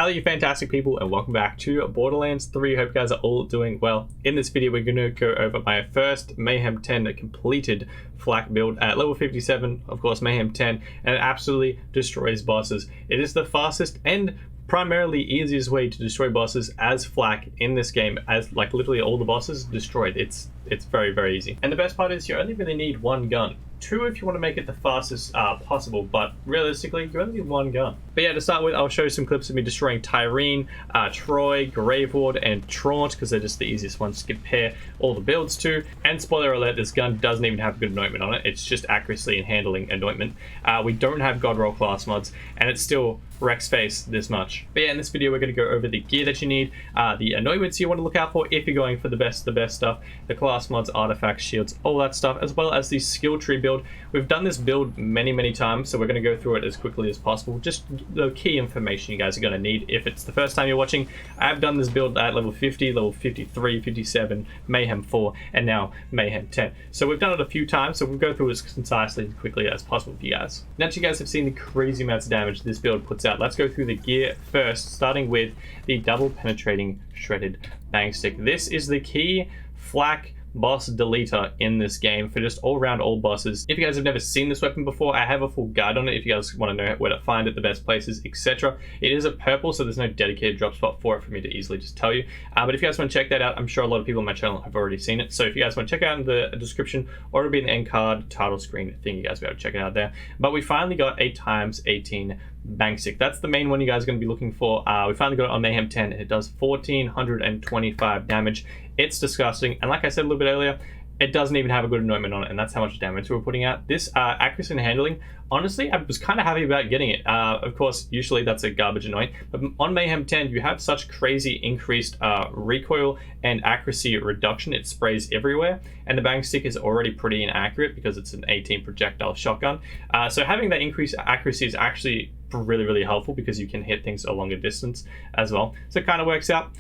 Hello you fantastic people and welcome back to Borderlands 3. Hope you guys are all doing well. In this video we're going to go over my first Mayhem 10 completed flak build at level 57, of course Mayhem 10, and it absolutely destroys bosses. It is the fastest and primarily easiest way to destroy bosses as flak in this game, as like literally all the bosses destroyed. It's very easy. And the best part is you only really need one gun. Two if you want to make it the fastest possible, but realistically you only need one gun. But yeah, to start with, I'll show you some clips of me destroying Tyrene, Troy, Graveward, and Traunt, because they're just the easiest ones to compare all the builds to. And spoiler alert, this gun doesn't even have good anointment on it. It's just accuracy and handling anointment. We don't have God Roll class mods, and it's still wrecks face this much. But yeah, in this video we're going to go over the gear that you need, the anointments you want to look out for if you're going for the best stuff, the class mods, artifacts, shields, all that stuff, as well as the skill tree build. We've done this build many times, so we're going to go through it as quickly as possible. Just the key information you guys are going to need if it's the first time you're watching. I've done this build at level 50, level 53, 57, Mayhem 4, and now Mayhem 10. So we've done it a few times, so we'll go through it as concisely and quickly as possible for you guys. Now that you guys have seen the crazy amounts of damage this build puts out, let's go through the gear first, starting with the double penetrating shredded bang stick. This is the key flak boss deleter in this game for just all-round all bosses. If you guys have never seen this weapon before, I have a full guide on it if you guys want to know where to find it, the best places, etc. It is a purple, so there's no dedicated drop spot for it for me to easily just tell you. But if you guys want to check that out, I'm sure a lot of people on my channel have already seen it. So if you guys want to check it out in the description, or it'll be in the end card title screen thing, you guys will be able to check it out there. But we finally got a ×18 bang stick. That's the main one you guys are going to be looking for. We finally got it on Mayhem 10. It does 1425 damage. It's disgusting, and like I said a little bit earlier, it doesn't even have a good anointment on it, and that's how much damage we're putting out. This accuracy and handling, honestly, I was kind of happy about getting it. Of course, usually that's a garbage anoint, but on Mayhem 10, you have such crazy increased recoil and accuracy reduction. It sprays everywhere, and the bang stick is already pretty inaccurate because it's an 18 projectile shotgun. So having that increased accuracy is actually really helpful because you can hit things a longer distance as well. So it kind of works out.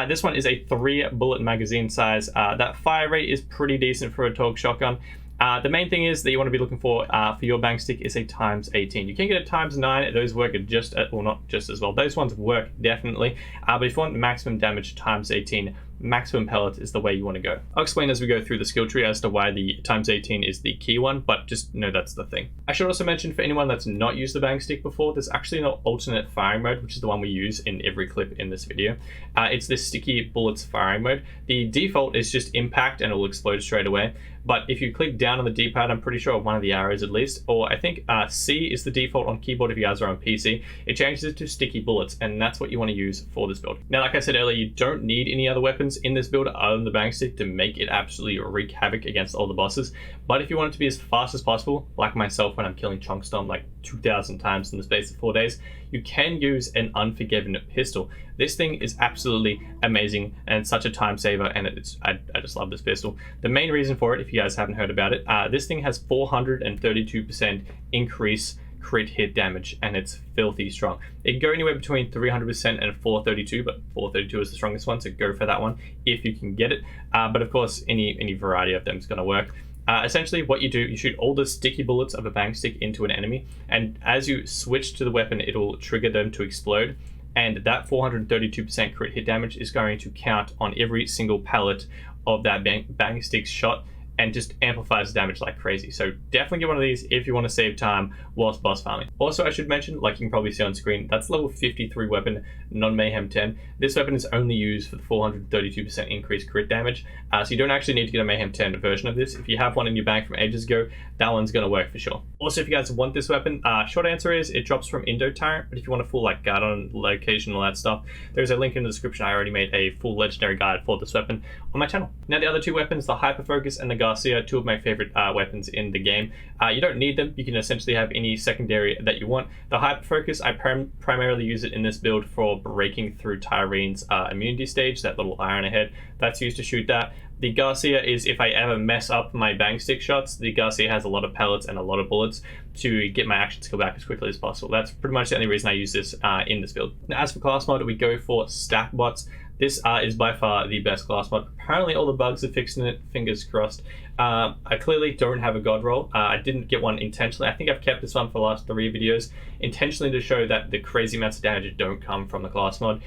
This one is a 3-bullet magazine size. That fire rate is pretty decent for a Torque shotgun. The main thing is that you want to be looking for your bang stick is a ×18. You can get a ×9. Those work just well, not just as well. Those ones work definitely. But if you want maximum damage, ×18, maximum pellets is the way you want to go. I'll explain as we go through the skill tree as to why the ×18 is the key one, but just know that's the thing. I should also mention, for anyone that's not used the bang stick before, there's actually an alternate firing mode, which is the one we use in every clip in this video. It's this sticky bullets firing mode. The default is just impact and it will explode straight away. But if you click down on the D-pad, I'm pretty sure one of the arrows at least, or I think C is the default on keyboard if you guys are on PC, it changes it to sticky bullets, and that's what you want to use for this build. Now, like I said earlier, you don't need any other weapons in this build other than the bang stick to make it absolutely wreak havoc against all the bosses. But if you want it to be as fast as possible, like myself when I'm killing Chunkstorm like 2,000 times in the space of 4 days, you can use an Unforgiven pistol. This thing is absolutely amazing and such a time saver, and I just love this pistol. The main reason for it, if you guys haven't heard about it, this thing has 432% increase crit hit damage, and it's filthy strong. It can go anywhere between 300% and 432, but 432 is the strongest one, so go for that one if you can get it. But of course, any variety of them is going to work. Essentially what you do, you shoot all the sticky bullets of a bang stick into an enemy, and as you switch to the weapon, it'll trigger them to explode, and that 432% crit hit damage is going to count on every single pellet of that bang stick shot, and just amplifies damage like crazy. So definitely get one of these if you want to save time whilst boss farming. Also, I should mention, like you can probably see on screen, that's level 53 weapon, non-Mayhem 10. This weapon is only used for the 432% increased crit damage, so you don't actually need to get a Mayhem 10 version of this. If you have one in your bank from ages ago, that one's going to work for sure. Also, if you guys want this weapon, short answer is it drops from Indo Tyrant, but if you want a full like guide on location and all that stuff, there's a link in the description. I already made a full legendary guide for this weapon on my channel. Now the other two weapons, the Hyper Focus and the Garcia, two of my favorite weapons in the game. You don't need them. You can essentially have any secondary that you want. The Hyper Focus, I primarily use it in this build for breaking through Tyrene's immunity stage, that little iron ahead. That's used to shoot that. The Garcia is if I ever mess up my bang stick shots. The Garcia has a lot of pellets and a lot of bullets to get my action skill back as quickly as possible. That's pretty much the only reason I use this in this build. Now, as for class mod, we go for stack bots. This is by far the best class mod. Apparently all the bugs are fixed in it, fingers crossed. I clearly don't have a god roll. I didn't get one intentionally. I think I've kept this one for the last 3 videos intentionally to show that the crazy amounts of damage don't come from the class mod.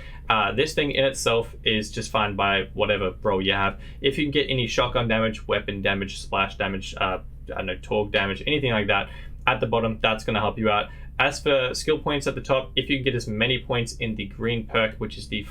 This thing in itself is just fine by whatever roll you have. If you can get any shotgun damage, weapon damage, splash damage, I don't know, torque damage, anything like that at the bottom, that's going to help you out. As for skill points at the top, if you can get as many points in the green perk, which is the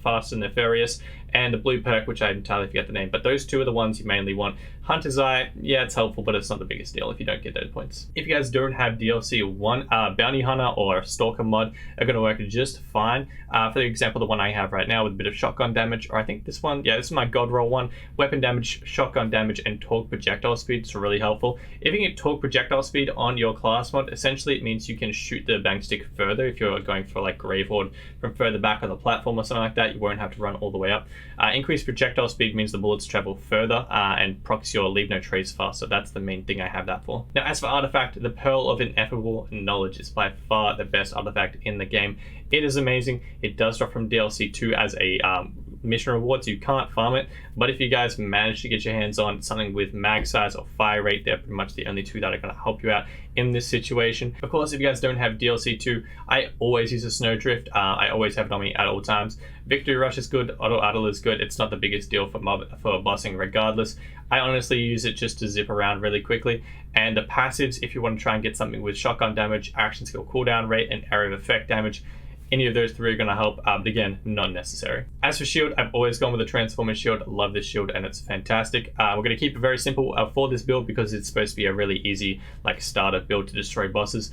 Fast and the Furious, and the blue perk, which I entirely forget the name, but those two are the ones you mainly want. Hunter's Eye, yeah, it's helpful, but it's not the biggest deal if you don't get those points. If you guys don't have DLC, one Bounty Hunter or Stalker mod are going to work just fine. For example, the one I have right now with a bit of shotgun damage, or I think this one, yeah, this is my god roll one. Weapon damage, shotgun damage, and torque projectile speed is really helpful. If you can get torque projectile speed on your class mod, essentially it means you can shoot the bang stick further. If you're going for like Grave Horde from further back on the platform or something like that, you won't have to run all the way up. Increased projectile speed means the bullets travel further and procs your leave no trace faster. That's the main thing I have that for. Now, as for artifact, the Pearl of Ineffable Knowledge is by far the best artifact in the game. It is amazing. It does drop from DLC 2 as a mission reward, so you can't farm it, but if you guys manage to get your hands on something with mag size or fire rate, they're pretty much the only two that are going to help you out in this situation. Of course, if you guys don't have DLC 2, I always use a Snowdrift. I always have it on me at all times. Victory Rush is good, Auto Idle is good. It's not the biggest deal for bossing regardless. I honestly use it just to zip around really quickly. And the passives, if you want to try and get something with shotgun damage, action skill cooldown rate, and area of effect damage, any of those three are going to help, but again, not necessary. As for shield, I've always gone with a Transformer shield. Love this shield and it's fantastic. We're going to keep it very simple for this build because it's supposed to be a really easy like starter build to destroy bosses.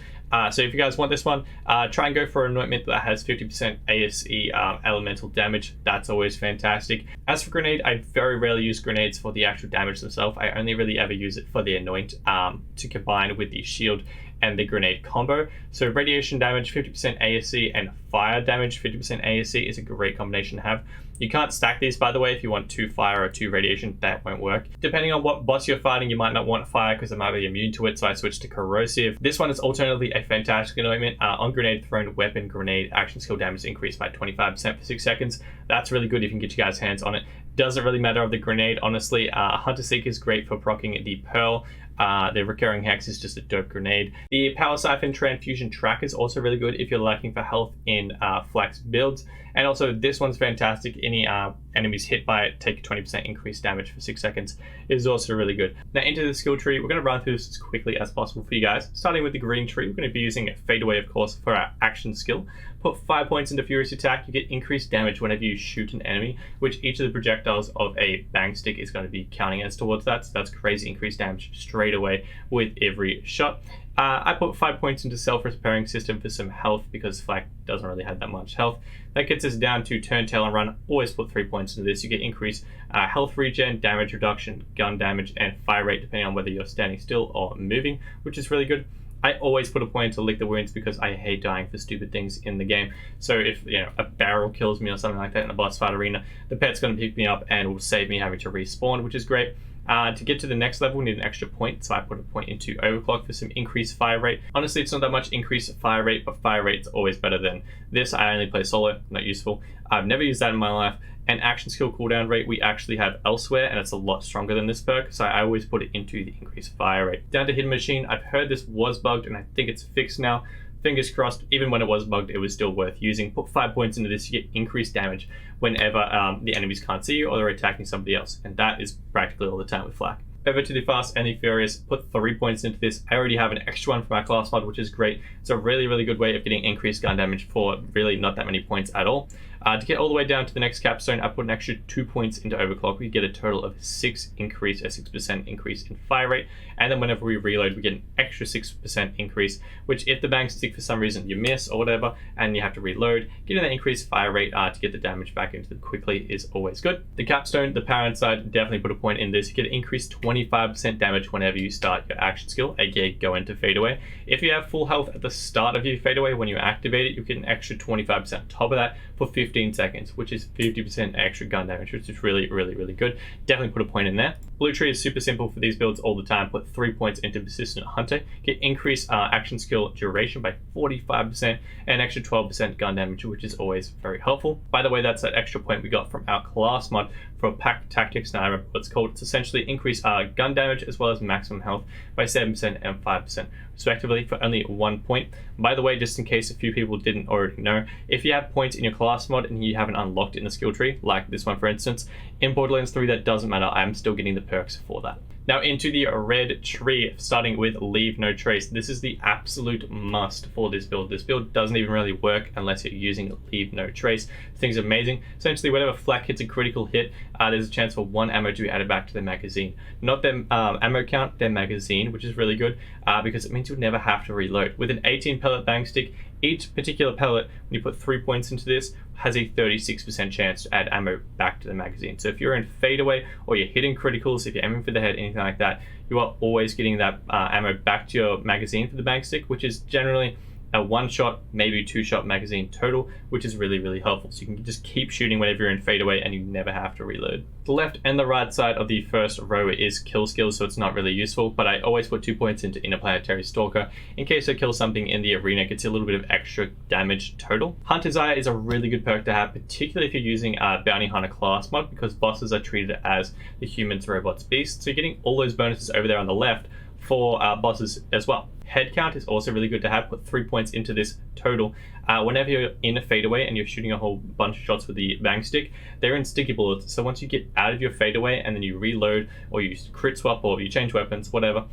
So if you guys want this one, try and go for an anointment that has 50% ASE elemental damage. That's always fantastic. As for grenade, I very rarely use grenades for the actual damage themselves. I only really ever use it for the anoint to combine with the shield and the grenade combo. So radiation damage, 50% ASC, and fire damage, 50% ASC is a great combination to have. You can't stack these, by the way. If you want 2 fire or 2 radiation, that won't work. Depending on what boss you're fighting, you might not want fire because it might be immune to it, so I switched to corrosive. This one is alternatively a fantastic anointment. On grenade thrown, weapon grenade action skill damage increased by 25% for 6 seconds. That's really good if you can get your guys' hands on it. Doesn't really matter of the grenade, honestly. Hunter Seeker is great for proccing the Pearl. The Recurring Hex is just a dope grenade. The Power Siphon Transfusion Track is also really good if you're lacking for health in flex builds. And also this one's fantastic. Any enemies hit by it take 20% increased damage for 6 seconds. It is also really good. Now into the skill tree, we're going to run through this as quickly as possible for you guys. Starting with the green tree, we're going to be using Fadeaway, of course, for our action skill. Put 5 points into Furious Attack. You get increased damage whenever you shoot an enemy, which each of the projectiles of a bang stick is going to be counting as towards that. So that's crazy increased damage straight away with every shot. I put 5 points into Self-Repairing System for some health because Flak doesn't really have that much health. That gets us down to Turn, Tail, and Run. Always put 3 points into this. You get increased health regen, damage reduction, gun damage, and fire rate depending on whether you're standing still or moving, which is really good. I always put a point to Lick the Wounds because I hate dying for stupid things in the game. So if a barrel kills me or something like that in a boss fight arena, the pet's going to pick me up and will save me having to respawn, which is great. To get to the next level, we need an extra point, so I put a point into Overclock for some increased fire rate. Honestly, it's not that much increased fire rate, but fire rate's always better than this. I only play solo, not useful. I've never used that in my life. And action skill cooldown rate we actually have elsewhere, and it's a lot stronger than this perk, so I always put it into the increased fire rate. Down to Hidden Machine, I've heard this was bugged, and I think it's fixed now. Fingers crossed, even when it was bugged, it was still worth using. Put 5 points into this, you get increased damage whenever the enemies can't see you or they're attacking somebody else, and that is practically all the time with Flak. Over to the Fast and the Furious, put 3 points into this. I already have an extra one for my class mod, which is great. It's a really, really good way of getting increased gun damage for really not that many points at all. To get all the way down to the next capstone, I put an extra 2 points into Overclock. We get a total of 6% increase in fire rate. And then whenever we reload, we get an extra 6% increase, which if the bang stick for some reason you miss or whatever, and you have to reload, getting that increased fire rate to get the damage back into them quickly is always good. The capstone, the power inside, definitely put a point in this. You get an increased 25% damage whenever you start your action skill, aka go into Fadeaway. If you have full health at the start of your Fadeaway, when you activate it, you get an extra 25% on top of that for 15 seconds, which is 50% extra gun damage, which is really, really, really good. Definitely put a point in there. Blue tree is super simple for these builds all the time. Put 3 points into Persistent Hunter, get increased action skill duration by 45% and extra 12% gun damage, which is always very helpful. By the way, that's that extra point we got from our class mod for Pack Tactics. Now I remember what it's called. It's essentially increase gun damage as well as maximum health by 7% and 5% respectively for only 1 point. By the way, just in case a few people didn't already know, if you have points in your class mod and you haven't unlocked it in the skill tree, like this one for instance, in Borderlands 3 that doesn't matter, I'm still getting the perks for that. Now into the red tree, starting with Leave No Trace. This is the absolute must for this build. This build doesn't even really work unless you're using Leave No Trace. This thing's amazing. Essentially, whenever flak hits a critical hit, there's a chance for 1 ammo to be added back to the magazine. Not their ammo count, their magazine, which is really good because it means you'll never have to reload. With an 18 pellet bang stick, each particular pellet, when you put 3 points into this, has a 36% chance to add ammo back to the magazine. So if you're in fadeaway or you're hitting criticals, if you're aiming for the head, anything like that, you are always getting that ammo back to your magazine for the bang stick, which is generally a 1-shot, maybe 2-shot magazine total, which is really, really helpful. So you can just keep shooting whenever you're in fadeaway and you never have to reload. The left and the right side of the first row is kill skills, so it's not really useful, but I always put 2 points into Interplanetary Stalker in case I kill something in the arena. It gets a little bit of extra damage total. Hunter's Eye is a really good perk to have, particularly if you're using Bounty Hunter class mod, because bosses are treated as the humans, robots, beasts. So you're getting all those bonuses over there on the left for bosses as well. Head count is also really good to have. Put 3 points into this total. Whenever you're in a fadeaway and you're shooting a whole bunch of shots with the bang stick, they're in sticky bullets. So once you get out of your fadeaway and then you reload or you crit swap or you change weapons, whatever,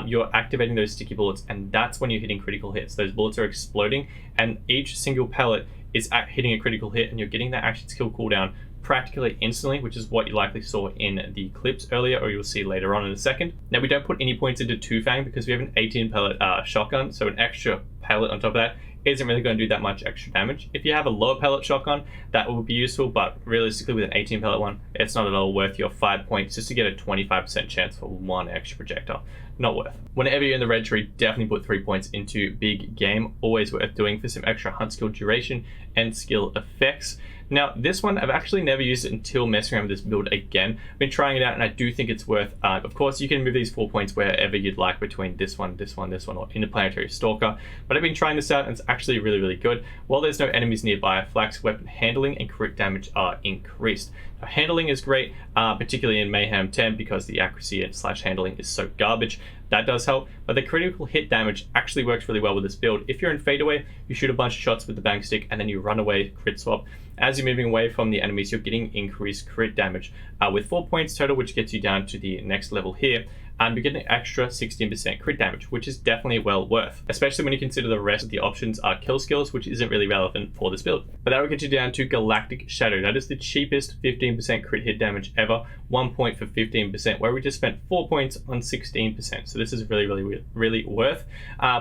you're activating those sticky bullets, and that's when you're hitting critical hits. Those bullets are exploding and each single pellet is hitting a critical hit, and you're getting that action skill cooldown practically instantly, which is what you likely saw in the clips earlier, or you'll see later on in a second. Now we don't put any points into Two Fang because we have an 18 pellet shotgun, so an extra pellet on top of that isn't really going to do that much extra damage. If you have a lower pellet shotgun, that will be useful, but realistically with an 18 pellet one, it's not at all worth your 5 points just to get a 25% chance for 1 extra projectile. Not worth. Whenever you're in the red tree, definitely put 3 points into Big Game. Always worth doing for some extra hunt skill duration and skill effects. Now, this one, I've actually never used it until messing around with this build again. I've been trying it out and I do think it's worth, of course, you can move these 4 points wherever you'd like between this one, or Interplanetary Stalker. But I've been trying this out and it's actually really, really good. While there's no enemies nearby, Flak's weapon handling and crit damage are increased. Now, handling is great, particularly in Mayhem 10 because the accuracy and / handling is so garbage. That does help, but the critical hit damage actually works really well with this build. If you're in fadeaway, you shoot a bunch of shots with the bang stick and then you run away, crit swap. As you're moving away from the enemies, you're getting increased crit damage. With 4 points total, which gets you down to the next level here, you're getting an extra 16% crit damage, which is definitely well worth, especially when you consider the rest of the options are kill skills, which isn't really relevant for this build. But that will get you down to Galactic Shadow. That is the cheapest 15% crit hit damage ever, 1 point for 15%, where we just spent 4 points on 16%. So this is really worth.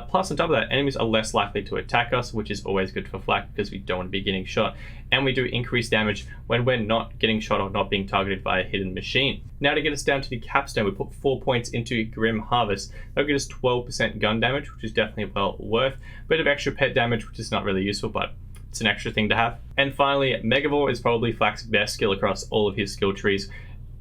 Plus on top of that, enemies are less likely to attack us, which is always good for Flak because we don't want to be getting shot. And we do increase damage when we're not getting shot or not being targeted by a hidden machine. Now to get us down to the capstone, we put 4 points into Grim Harvest. That'll get us 12% gun damage, which is definitely well worth. A bit of extra pet damage, which is not really useful, but it's an extra thing to have. And finally, Megavore is probably Flak's best skill across all of his skill trees.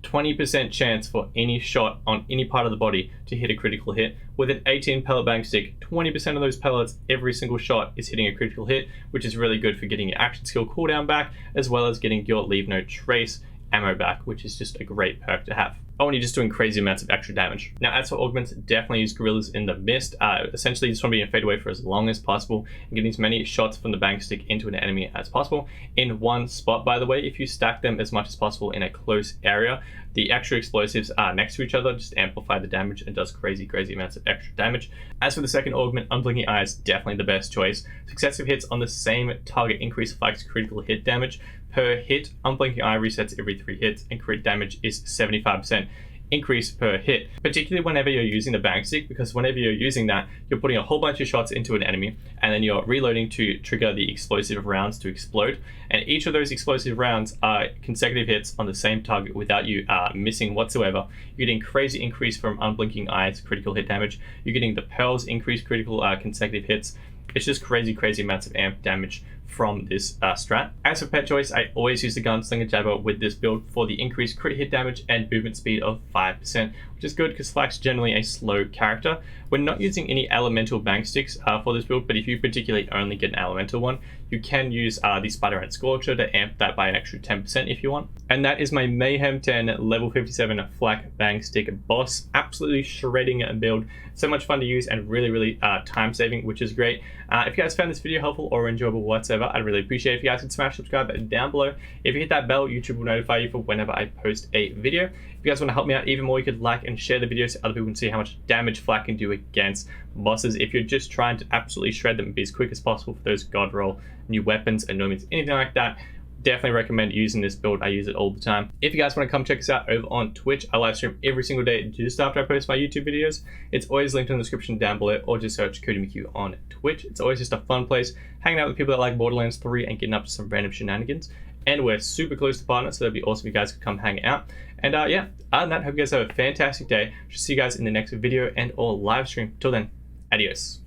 20% chance for any shot on any part of the body to hit a critical hit. With an 18 pellet bang stick, 20% of those pellets, every single shot is hitting a critical hit, which is really good for getting your action skill cooldown back, as well as getting your Leave No Trace ammo back, which is just a great perk to have. Oh, and you're just doing crazy amounts of extra damage. Now, as for augments, definitely use Gorillas in the Mist. Essentially, you just want to be in fadeaway for as long as possible and getting as many shots from the bang stick into an enemy as possible in one spot. By the way, if you stack them as much as possible in a close area, the extra explosives are next to each other, just amplify the damage and does crazy amounts of extra damage. As for the second augment, Unblinking Eye is definitely the best choice. Successive hits on the same target increase Flak's critical hit damage. Per hit, Unblinking Eye resets every 3 hits, and crit damage is 75% increase per hit, particularly whenever you're using the bang stick, because whenever you're using that, you're putting a whole bunch of shots into an enemy, and then you're reloading to trigger the explosive rounds to explode, and each of those explosive rounds are consecutive hits on the same target without you missing whatsoever. You're getting crazy increase from Unblinking Eye's critical hit damage. You're getting the Pearl's increased critical consecutive hits. It's just crazy amounts of amp damage from this strat. As for pet choice, I always use the Gunslinger Jabber with this build for the increased crit hit damage and movement speed of 5%, which is good because Flak's generally a slow character. We're not using any elemental bang sticks for this build, but if you particularly only get an elemental one, you can use the Spider Ant Scorcher to amp that by an extra 10% if you want. And that is my Mayhem 10 level 57 Flak bang stick boss. Absolutely shredding a build. So much fun to use and really time saving, which is great. If you guys found this video helpful or enjoyable whatsoever, I'd really appreciate it if you guys could smash subscribe button down below. If you hit that bell, YouTube will notify you for whenever I post a video. If you guys want to help me out even more, you could like and share the video so other people can see how much damage Flak can do against bosses. If you're just trying to absolutely shred them and be as quick as possible for those god roll, new weapons, anointments, anything like that, definitely recommend using this build. I use it all the time. If you guys want to come check us out over on Twitch, I live stream every single day just after I post my YouTube videos. It's always linked in the description down below, or just search Cody McHugh on Twitch. It's always just a fun place, hanging out with people that like Borderlands 3 and getting up to some random shenanigans. And we're super close to partners, so that'd be awesome if you guys could come hang out. And yeah, other than that, hope you guys have a fantastic day. Should see you guys in the next video and or live stream. Till then, adios.